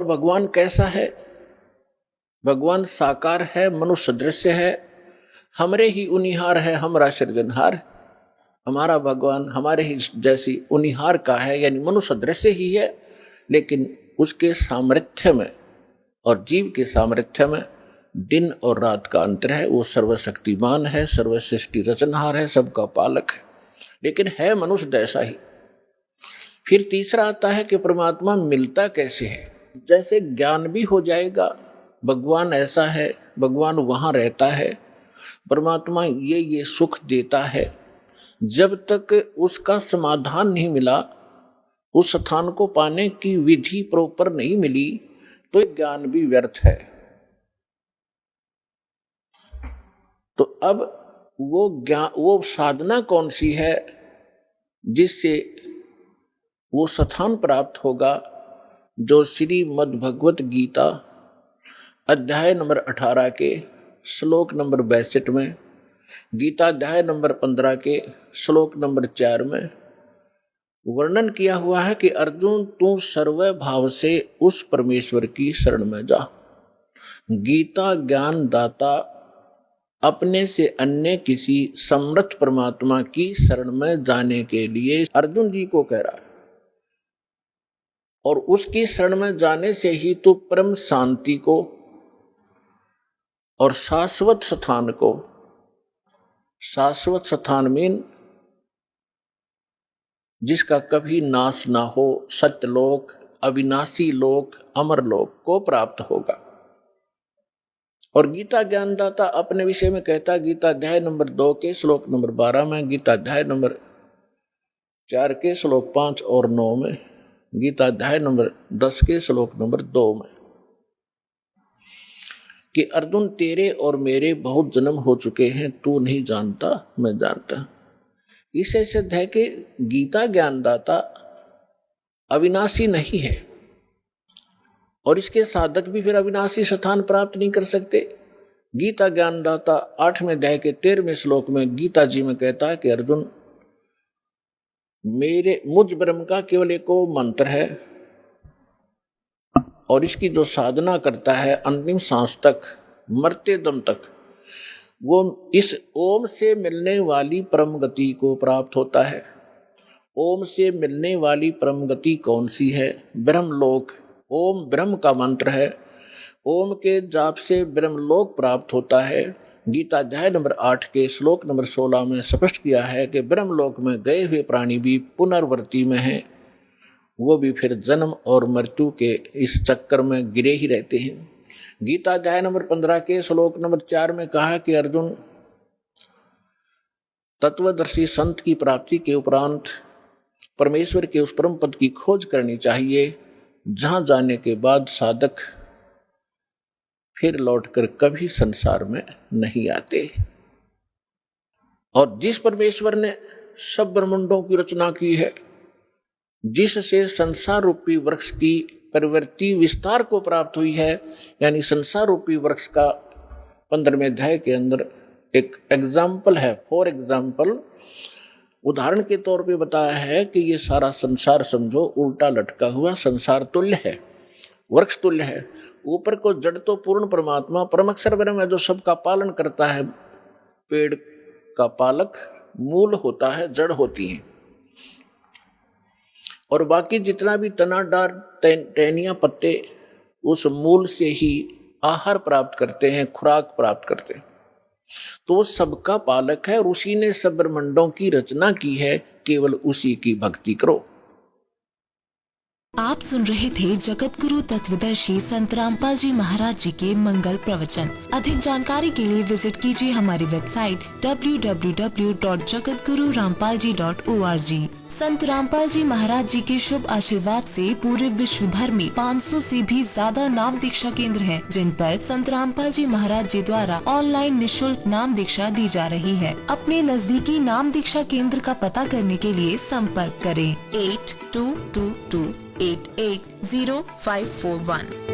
भगवान कैसा है? भगवान साकार है, मनुष्य दृश्य है, हमरे ही उनिहार है, हमरा सृजनहार। हमारा भगवान हमारे ही जैसी उनिहार का है, यानी मनुष्य दृश्य ही है, लेकिन उसके सामर्थ्य में और जीव के सामर्थ्य में दिन और रात का अंतर है। वो सर्वशक्तिमान है, सर्वसृष्टि रचनहार है, सबका पालक है, लेकिन है मनुष्य जैसा ही। फिर तीसरा आता है कि परमात्मा मिलता कैसे है। जैसे ज्ञान भी हो जाएगा, भगवान ऐसा है, भगवान वहाँ रहता है, परमात्मा ये सुख देता है, जब तक उसका समाधान नहीं मिला, उस स्थान को पाने की विधि प्रॉपर नहीं मिली, तो ज्ञान भी व्यर्थ है। तो अब वो साधना कौन सी है जिससे वो स्थान प्राप्त होगा, जो श्रीमद् भगवत गीता अध्याय नंबर 18 के श्लोक नंबर 62 में, गीता अध्याय नंबर 15 के श्लोक नंबर 4 में वर्णन किया हुआ है कि अर्जुन तू सर्व भाव से उस परमेश्वर की शरण में जा। गीता ज्ञान दाता अपने से अन्य किसी समर्थ परमात्मा की शरण में जाने के लिए अर्जुन जी को कह रहा है, और उसकी शरण में जाने से ही तो परम शांति को और शाश्वत स्थान को, शाश्वत स्थान मीन जिसका कभी नाश ना हो, सत्यलोक, अविनाशी लोक, अमर लोक को प्राप्त होगा। और गीता ज्ञानदाता अपने विषय में कहता, गीता अध्याय नंबर 2 के श्लोक नंबर 12 में, गीता अध्याय नंबर 4 के श्लोक 5 और 9 में, गीता अध्याय नंबर 10 के श्लोक नंबर 2 में, कि अर्जुन तेरे और मेरे बहुत जन्म हो चुके हैं, तू नहीं जानता, मैं जानता। इससे सिद्ध है कि गीता ज्ञानदाता अविनाशी नहीं है, और इसके साधक भी फिर अविनाशी स्थान प्राप्त नहीं कर सकते। गीता ज्ञानदाता 8वें अध्याय के 13वें श्लोक में गीता जी में कहता है कि अर्जुन मुझ ब्रह्म का केवल एक मंत्र है, और इसकी जो साधना करता है अंतिम सांस तक, मरते दम तक, वो इस ओम से मिलने वाली परम गति को प्राप्त होता है। ओम से मिलने वाली परम गति कौन सी है? ब्रह्मलोक। ओम ब्रह्म का मंत्र है, ओम के जाप से ब्रह्मलोक प्राप्त होता है। गीता अध्याय नंबर 8 के श्लोक नंबर 16 में स्पष्ट किया है कि ब्रह्मलोक में गए हुए प्राणी भी पुनर्वृत्ति में हैं, वो भी फिर जन्म और मृत्यु के इस चक्कर में गिरे ही रहते हैं। गीता अध्याय नंबर 15 के श्लोक नंबर 4 में कहा कि अर्जुन तत्वदर्शी संत की प्राप्ति के उपरांत परमेश्वर के उस परम पद की खोज करनी चाहिए, जहां जाने के बाद साधक फिर लौटकर कभी संसार में नहीं आते। और जिस परमेश्वर ने सब ब्रह्मांडों की रचना की है, जिससे संसार रूपी वृक्ष की प्रवृत्ति विस्तार को प्राप्त हुई है, यानी संसार रूपी वृक्ष का 15वें अध्याय के अंदर एक एग्जाम्पल है, फॉर एग्जाम्पल, उदाहरण के तौर पे बताया है कि ये सारा संसार समझो उल्टा लटका हुआ संसार तुल्य है, वृक्ष तुल्य है। ऊपर को जड़ तो पूर्ण परमात्मा परम अक्षर ब्रह्म है, जो सबका पालन करता है। पेड़ का पालक मूल होता है, जड़ होती है, और बाकी जितना भी तना डार टहनियां पत्ते उस मूल से ही आहार प्राप्त करते हैं, खुराक प्राप्त करते हैं। तो वो सबका पालक है, और उसी ने सब ब्रह्मांडों की रचना की है, केवल उसी की भक्ति करो। आप सुन रहे थे जगत गुरु तत्वदर्शी संत रामपाल जी महाराज जी के मंगल प्रवचन। अधिक जानकारी के लिए विजिट कीजिए हमारी वेबसाइट www.jagatgururampalji.org। संत रामपाल जी महाराज जी के शुभ आशीर्वाद से पूरे विश्व भर में 500 से भी ज्यादा नाम दीक्षा केंद्र हैं, जिन पर संत रामपाल जी महाराज जी द्वारा ऑनलाइन निशुल्क नाम दीक्षा दी जा रही है। अपने नजदीकी नाम दीक्षा केंद्र का पता करने के लिए संपर्क करें 8222880541।